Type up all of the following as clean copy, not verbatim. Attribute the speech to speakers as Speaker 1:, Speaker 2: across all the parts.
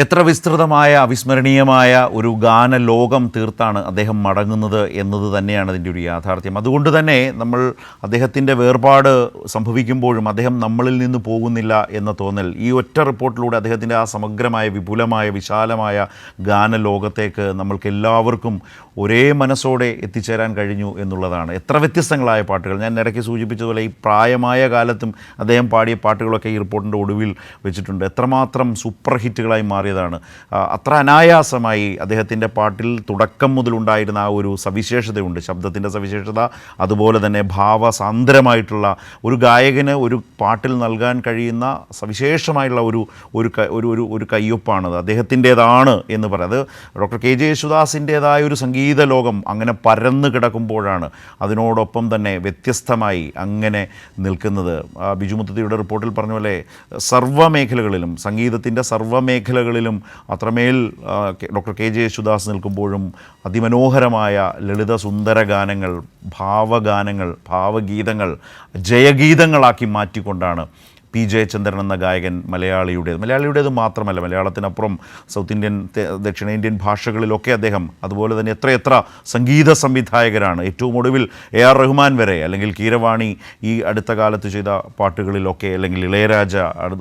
Speaker 1: എത്ര വിസ്തൃതമായ അവിസ്മരണീയമായ ഒരു ഗാനലോകം തീർത്താണ് അദ്ദേഹം മടങ്ങുന്നത് എന്നത് തന്നെയാണ് അതിൻ്റെ ഒരു യാഥാർത്ഥ്യം. അതുകൊണ്ട് തന്നെ നമ്മൾ അദ്ദേഹത്തിൻ്റെ വേർപാട് സംഭവിക്കുമ്പോഴും അദ്ദേഹം നമ്മളിൽ നിന്ന് പോകുന്നില്ല എന്ന തോന്നൽ ഈ ഒറ്റ റിപ്പോർട്ടിലൂടെ അദ്ദേഹത്തിൻ്റെ ആ സമഗ്രമായ വിപുലമായ വിശാലമായ ഗാനലോകത്തേക്ക് നമ്മൾക്കെല്ലാവർക്കും ഒരേ മനസ്സോടെ എത്തിച്ചേരാൻ കഴിഞ്ഞു എന്നുള്ളതാണ്. എത്ര വ്യത്യസ്തങ്ങളായ പാട്ടുകൾ, ഞാൻ ഇടയ്ക്ക് സൂചിപ്പിച്ചതുപോലെ ഈ പ്രായമായ കാലത്തും അദ്ദേഹം പാടിയ പാട്ടുകളൊക്കെ ഈ റിപ്പോർട്ടിൻ്റെ ഒടുവിൽ വെച്ചിട്ടുണ്ട്. എത്രമാത്രം സൂപ്പർ ഹിറ്റുകളായി മാറിയതാണ്. അത്ര അനായാസമായി അദ്ദേഹത്തിൻ്റെ പാട്ടിൽ തുടക്കം മുതലുണ്ടായിരുന്ന ആ ഒരു സവിശേഷതയുണ്ട്, ശബ്ദത്തിൻ്റെ സവിശേഷത, അതുപോലെ തന്നെ ഭാവസാന്ദ്രമായിട്ടുള്ള ഒരു ഗായകന് ഒരു പാട്ടിൽ നൽകാൻ കഴിയുന്ന സവിശേഷമായുള്ള ഒരു കയ്യൊപ്പാണത്, അദ്ദേഹത്തിൻ്റേതാണ് എന്ന് പറയാം. അത് ഡോക്ടർ കെ ജെ യേശുദാസിൻ്റേതായ ഒരു സംഗീത ലോകം അങ്ങനെ പരന്നു കിടക്കുമ്പോഴാണ് അതിനോടൊപ്പം തന്നെ വ്യത്യസ്തമായി അങ്ങനെ നിൽക്കുന്നത്. ബിജു മുത്തത്തിയുടെ റിപ്പോർട്ടിൽ പറഞ്ഞ പോലെ സർവ്വമേഖലകളിലും, സംഗീതത്തിൻ്റെ സർവ്വമേഖലകളിലും അത്രമേൽ ഡോക്ടർ കെ ജെ യേശുദാസ് നിൽക്കുമ്പോഴും അതിമനോഹരമായ ലളിത സുന്ദര ഗാനങ്ങൾ, ഭാവഗാനങ്ങൾ, ഭാവഗീതങ്ങൾ ജയഗീതങ്ങളാക്കി മാറ്റിക്കൊണ്ടാണ് പി ജയചന്ദ്രൻ എന്ന ഗായകൻ മലയാളിയുടേത് മാത്രമല്ല, മലയാളത്തിനപ്പുറം സൗത്ത് ഇന്ത്യൻ, ദക്ഷിണേന്ത്യൻ ഭാഷകളിലൊക്കെ അദ്ദേഹം, അതുപോലെ തന്നെ എത്രയെത്ര സംഗീത സംവിധായകരാണ്, ഏറ്റവും ഒടുവിൽ AR റഹ്മാൻ വരെ, അല്ലെങ്കിൽ കീരവാണി ഈ അടുത്ത കാലത്ത് ചെയ്ത പാട്ടുകളിലൊക്കെ, അല്ലെങ്കിൽ ഇളയരാജ,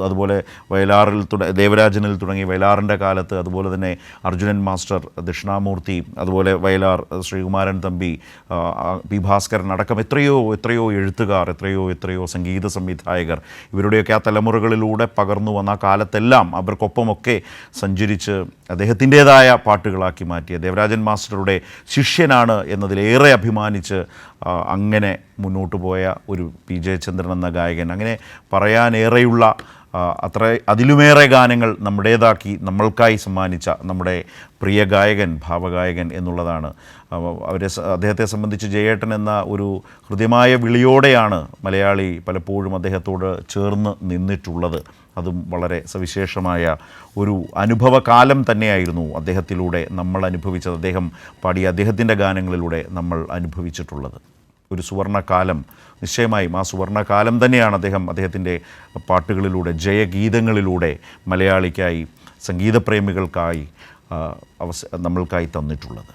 Speaker 1: അതുപോലെ വയലാറിൽ ദേവരാജനിൽ തുടങ്ങി വയലാറിൻ്റെ കാലത്ത്, അതുപോലെ തന്നെ അർജുനൻ മാസ്റ്റർ, ദക്ഷിണാമൂർത്തി, അതുപോലെ വയലാർ ശ്രീകുമാരൻ തമ്പി, പി ഭാസ്കരൻ അടക്കം എത്രയോ എഴുത്തുകാർ, എത്രയോ സംഗീത സംവിധായകർ, ഇവരുടെ ആ തലമുറകളിലൂടെ പകർന്നു വന്ന കാലത്തെല്ലാം അവർക്കൊപ്പമൊക്കെ സഞ്ചരിച്ച് അദ്ദേഹത്തിൻ്റേതായ പാട്ടുകളാക്കി മാറ്റിയ ദേവരാജൻ മാസ്റ്ററുടെ ശിഷ്യനാണ് എന്നതിലേറെ അഭിമാനിച്ച് അങ്ങനെ മുന്നോട്ട് പോയ ഒരു പി ജയചന്ദ്രൻ എന്ന ഗായകൻ, അങ്ങനെ പറയാനേറെയുള്ള അതിലുമേറെ ഗാനങ്ങൾ നമ്മുടേതാക്കി നമ്മൾക്കായി സമ്മാനിച്ച നമ്മുടെ പ്രിയ ഗായകൻ, ഭാവഗായകൻ എന്നുള്ളതാണ്. അദ്ദേഹത്തെ സംബന്ധിച്ച് ജയേട്ടൻ എന്ന ഒരു ഹൃദ്യമായ വിളിയോടെയാണ് മലയാളി പലപ്പോഴും അദ്ദേഹത്തോട് ചേർന്ന് നിന്നിട്ടുള്ളത്. അതും വളരെ സവിശേഷമായ ഒരു അനുഭവകാലം തന്നെയായിരുന്നു അദ്ദേഹത്തിലൂടെ നമ്മൾ അനുഭവിച്ചത്, അദ്ദേഹം പാടിയ അദ്ദേഹത്തിൻ്റെ ഗാനങ്ങളിലൂടെ നമ്മൾ അനുഭവിച്ചിട്ടുള്ളത്. ഒരു സുവർണകാലം, നിശ്ചയമായും ആ സുവർണകാലം തന്നെയാണ് അദ്ദേഹത്തിൻ്റെ പാട്ടുകളിലൂടെ, ജയഗീതങ്ങളിലൂടെ മലയാളിക്കായി, സംഗീതപ്രേമികൾക്കായി നമ്മൾക്കായി തന്നിട്ടുള്ളത്.